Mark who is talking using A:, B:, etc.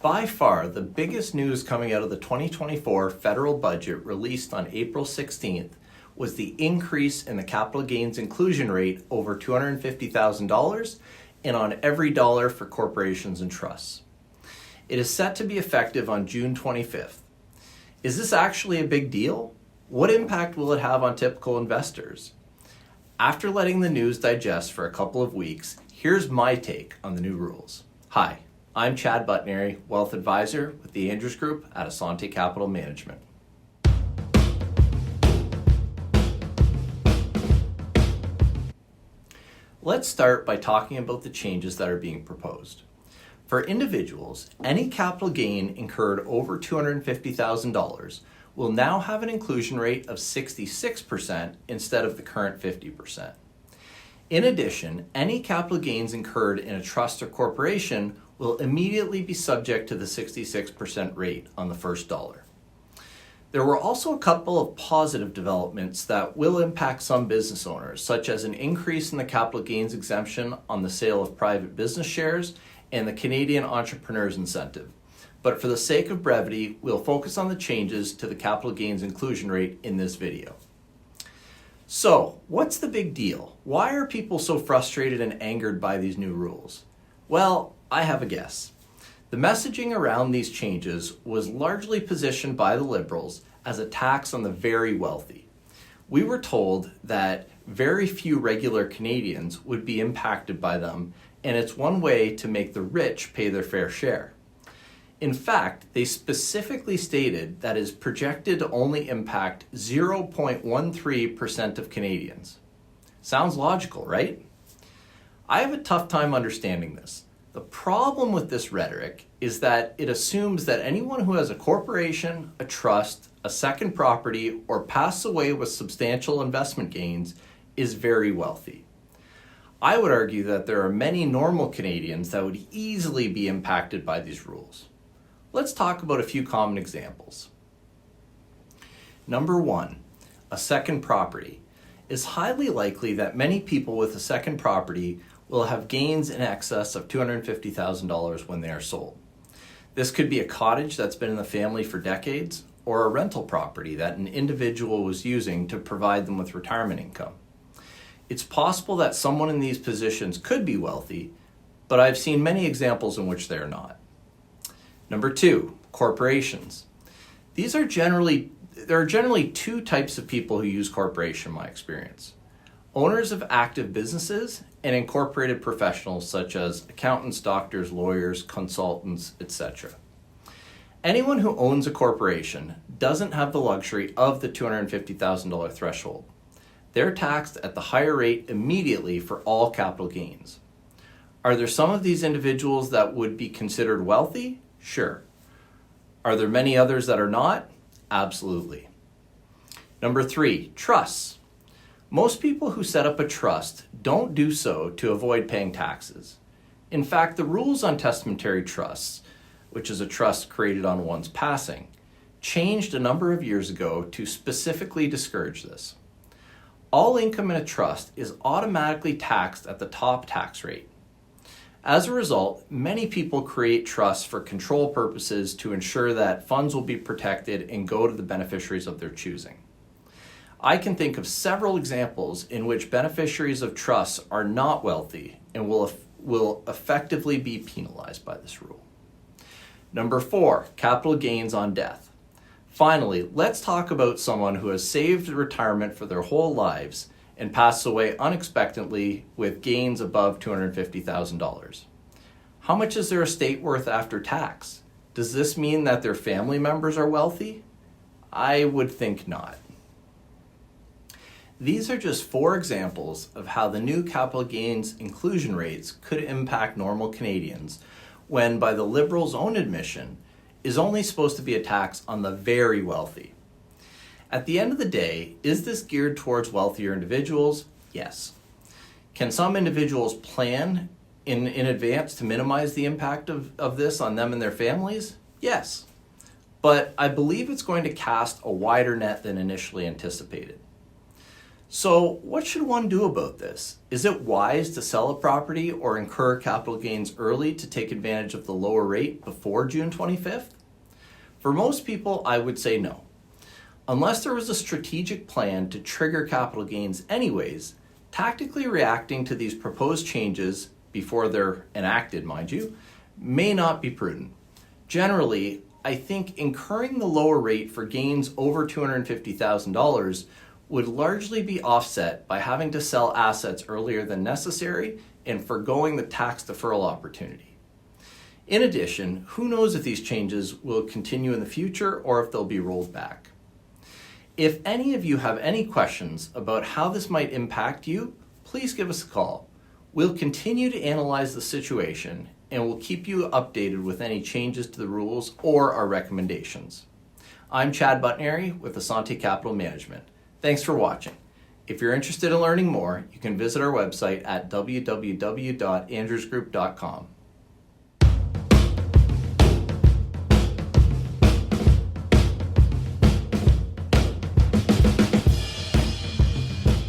A: By far, the biggest news coming out of the 2024 federal budget released on April 16th was the increase in the capital gains inclusion rate over $250,000 and on every dollar for corporations and trusts. It is set to be effective on June 25th. Is this actually a big deal? What impact will it have on typical investors? After letting the news digest for a couple of weeks, here's my take on the new rules. Hi, I'm Chad Butnary, Wealth Advisor with the Andrews Group at Asante Capital Management. Let's start by talking about the changes that are being proposed. For individuals, any capital gain incurred over $250,000 will now have an inclusion rate of 66% instead of the current 50%. In addition, any capital gains incurred in a trust or corporation will immediately be subject to the 66% rate on the first dollar. There were also a couple of positive developments that will impact some business owners, such as an increase in the capital gains exemption on the sale of private business shares and the Canadian Entrepreneurs Incentive. But for the sake of brevity, we'll focus on the changes to the capital gains inclusion rate in this video. So, what's the big deal? Why are people so frustrated and angered by these new rules? Well, I have a guess. The messaging around these changes was largely positioned by the Liberals as a tax on the very wealthy. We were told that very few regular Canadians would be impacted by them, and it's one way to make the rich pay their fair share. In fact, they specifically stated that it is projected to only impact 0.13% of Canadians. Sounds logical, right? I have a tough time understanding this. The problem with this rhetoric is that it assumes that anyone who has a corporation, a trust, a second property, or passes away with substantial investment gains is very wealthy. I would argue that there are many normal Canadians that would easily be impacted by these rules. Let's talk about a few common examples. Number one, a second property. It's highly likely that many people with a second property will have gains in excess of $250,000 when they are sold. This could be a cottage that's been in the family for decades, or a rental property that an individual was using to provide them with retirement income. It's possible that someone in these positions could be wealthy, but I've seen many examples in which they are not. Number two, corporations. There are generally two types of people who use corporation in my experience. Owners of active businesses and incorporated professionals such as accountants, doctors, lawyers, consultants, etc. Anyone who owns a corporation doesn't have the luxury of the $250,000 threshold. They're taxed at the higher rate immediately for all capital gains. Are there some of these individuals that would be considered wealthy? Sure. Are there many others that are not? Absolutely. Number three, trusts. Most people who set up a trust don't do so to avoid paying taxes. In fact, the rules on testamentary trusts, which is a trust created on one's passing, changed a number of years ago to specifically discourage this. All income in a trust is automatically taxed at the top tax rate. As a result, many people create trusts for control purposes to ensure that funds will be protected and go to the beneficiaries of their choosing. I can think of several examples in which beneficiaries of trusts are not wealthy and will effectively be penalized by this rule. Number four, capital gains on death. Finally, let's talk about someone who has saved retirement for their whole lives and passes away unexpectedly with gains above $250,000. How much is their estate worth after tax? Does this mean that their family members are wealthy? I would think not. These are just four examples of how the new capital gains inclusion rates could impact normal Canadians when, by the Liberals' own admission, is only supposed to be a tax on the very wealthy. At the end of the day, is this geared towards wealthier individuals? Yes. Can some individuals plan in advance to minimize the impact of this on them and their families? Yes. But I believe it's going to cast a wider net than initially anticipated. So, what should one do about this? Is it wise to sell a property or incur capital gains early to take advantage of the lower rate before June 25th? For most people, I would say no. Unless there was a strategic plan to trigger capital gains anyways, tactically reacting to these proposed changes before they're enacted, mind you, may not be prudent. Generally, I think incurring the lower rate for gains over $250,000 would largely be offset by having to sell assets earlier than necessary and foregoing the tax deferral opportunity. In addition, who knows if these changes will continue in the future or if they'll be rolled back. If any of you have any questions about how this might impact you, please give us a call. We'll continue to analyze the situation and we'll keep you updated with any changes to the rules or our recommendations. I'm Chad Butnery with Asante Capital Management. Thanks for watching. If you're interested in learning more, you can visit our website at www.andrewsgroup.com.